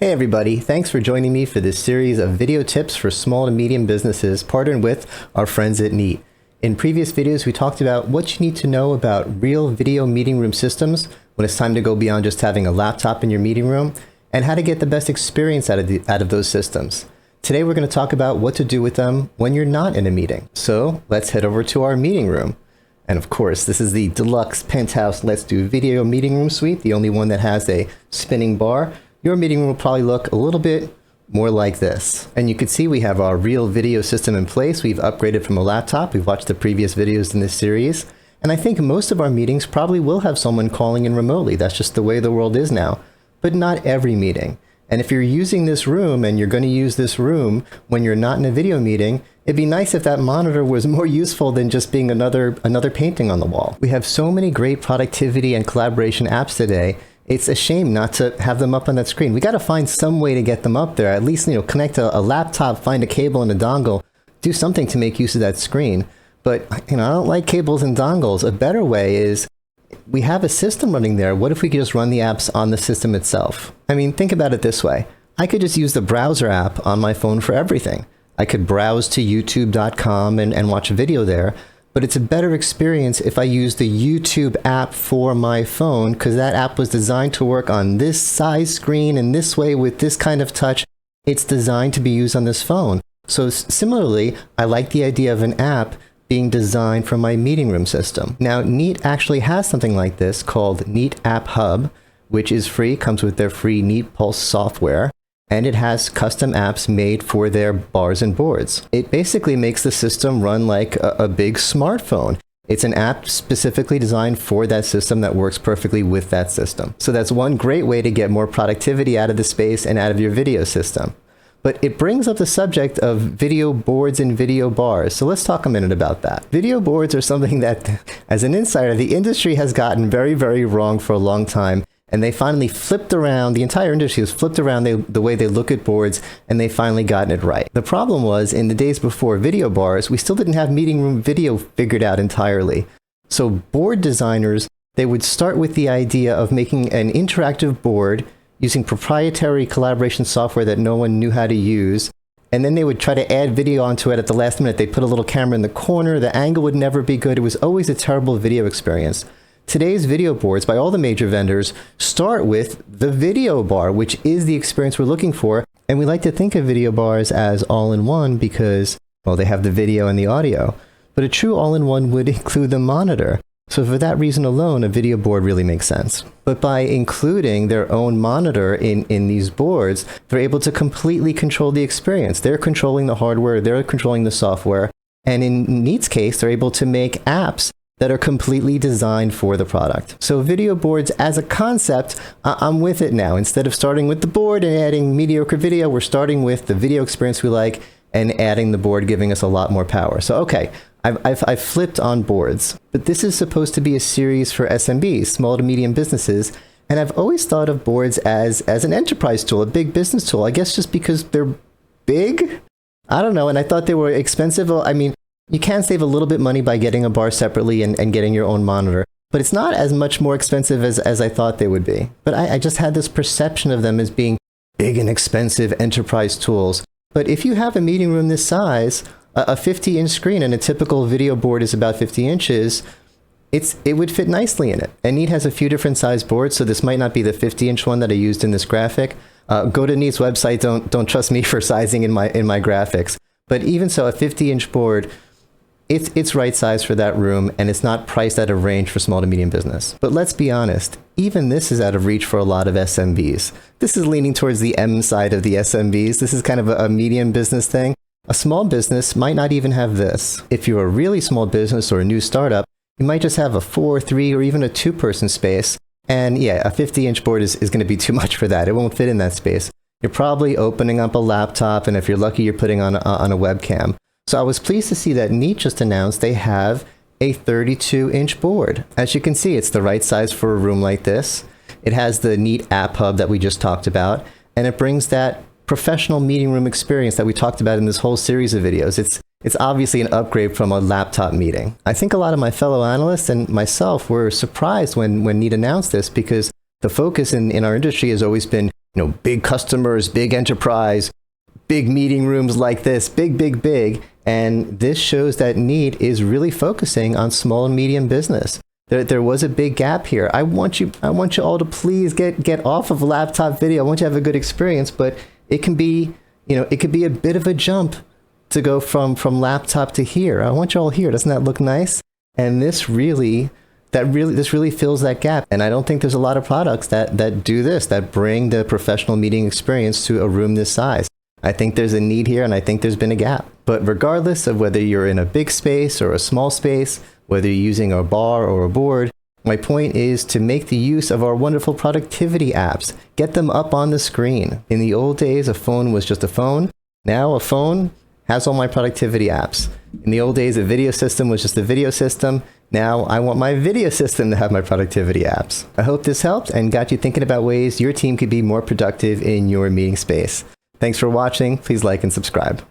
Hey everybody, thanks for joining me for this series of video tips for small to medium businesses partnered with our friends at Neat. In previous videos, we talked about what you need to know about real video meeting room systems when it's time to go beyond just having a laptop in your meeting room, and how to get the best experience out of those systems. Today we're going to talk about what to do with them when you're not in a meeting. So let's head over to our meeting room. And of course, this is the deluxe penthouse Let's Do Video meeting room suite, the only one that has a spinning bar. Your meeting room will probably look a little bit more like this. And you can see we have our real video system in place. We've upgraded from a laptop. We've watched the previous videos in this series. And I think most of our meetings probably will have someone calling in remotely. That's just the way the world is now. But not every meeting. And if you're using this room and you're going to use this room when you're not in a video meeting, it'd be nice if that monitor was more useful than just being another painting on the wall. We have so many great productivity and collaboration apps today. It's a shame not to have them up on that screen. We got to find some way to get them up there. At least, connect a laptop, find a cable and a dongle, do something to make use of that screen. But, I don't like cables and dongles. A better way is we have a system running there. What if we could just run the apps on the system itself? I mean, think about it this way. I could just use the browser app on my phone for everything. I could browse to youtube.com and watch a video there. But it's a better experience if I use the YouTube app for my phone, because that app was designed to work on this size screen and this way with this kind of touch. It's designed to be used on this phone. So similarly, I like the idea of an app being designed for my meeting room system. Now, Neat actually has something like this called Neat AppHub, which is free, comes with their free Neat Pulse software. And it has custom apps made for their bars and boards. It basically makes the system run like a big smartphone. It's an app specifically designed for that system that works perfectly with that system. So that's one great way to get more productivity out of the space and out of your video system. But it brings up the subject of video boards and video bars. So let's talk a minute about that. Video boards are something that, as an insider, the industry has gotten very, very wrong for a long time. And they finally flipped around, the entire industry has flipped around the way they look at boards, and they finally gotten it right. The problem was, in the days before video bars, we still didn't have meeting room video figured out entirely. So board designers, they would start with the idea of making an interactive board using proprietary collaboration software that no one knew how to use. And then they would try to add video onto it at the last minute. They'd put a little camera in the corner, the angle would never be good. It was always a terrible video experience. Today's video boards by all the major vendors start with the video bar, which is the experience we're looking for. And we like to think of video bars as all-in-one because, well, they have the video and the audio. But a true all-in-one would include the monitor. So for that reason alone, a video board really makes sense. But by including their own monitor in these boards, they're able to completely control the experience. They're controlling the hardware, they're controlling the software. And in Neat's case, they're able to make apps that are completely designed for the product. So video boards as a concept, I'm with it now. Instead of starting with the board and adding mediocre video, we're starting with the video experience we like and adding the board, giving us a lot more power. So okay, I've flipped on boards, but this is supposed to be a series for SMBs, small to medium businesses. And I've always thought of boards as an enterprise tool, a big business tool. I guess just because they're big? I don't know. And I thought they were expensive. I mean, you can save a little bit money by getting a bar separately and getting your own monitor, but it's not as much more expensive as I thought they would be. But I just had this perception of them as being big and expensive enterprise tools. But if you have a meeting room this size, a 50-inch screen and a typical video board is about 50 inches, it would fit nicely in it. And Neat has a few different size boards, so this might not be the 50-inch one that I used in this graphic. Go to Neat's website, don't trust me for sizing in my graphics. But even so, a 50-inch board, it's right size for that room, and it's not priced out of range for small to medium business. But let's be honest, even this is out of reach for a lot of SMBs. This is leaning towards the M side of the SMBs. This is kind of a medium business thing. A small business might not even have this. If you're a really small business or a new startup, you might just have a 4, 3, or even a 2-person space. And yeah, a 50-inch board is going to be too much for that. It won't fit in that space. You're probably opening up a laptop, and if you're lucky, you're putting on a webcam. So I was pleased to see that Neat just announced they have a 32-inch board. As you can see, it's the right size for a room like this. It has the Neat AppHub that we just talked about, and it brings that professional meeting room experience that we talked about in this whole series of videos. It's obviously an upgrade from a laptop meeting. I think a lot of my fellow analysts and myself were surprised when Neat announced this, because the focus in our industry has always been big customers, big enterprise, big meeting rooms like this, big. And this shows that Neat is really focusing on small and medium business. There was a big gap here. I want you all to please get off of laptop video. I want you to have a good experience, but it can be, it could be a bit of a jump to go from laptop to here. I want you all here. Doesn't that look nice? And this really fills that gap. And I don't think there's a lot of products that do this, that bring the professional meeting experience to a room this size. I think there's a need here, and I think there's been a gap. But regardless of whether you're in a big space or a small space, whether you're using a bar or a board, my point is to make the use of our wonderful productivity apps. Get them up on the screen. In the old days, a phone was just a phone. Now a phone has all my productivity apps. In the old days, a video system was just a video system. Now I want my video system to have my productivity apps. I hope this helped and got you thinking about ways your team could be more productive in your meeting space. Thanks for watching. Please like and subscribe.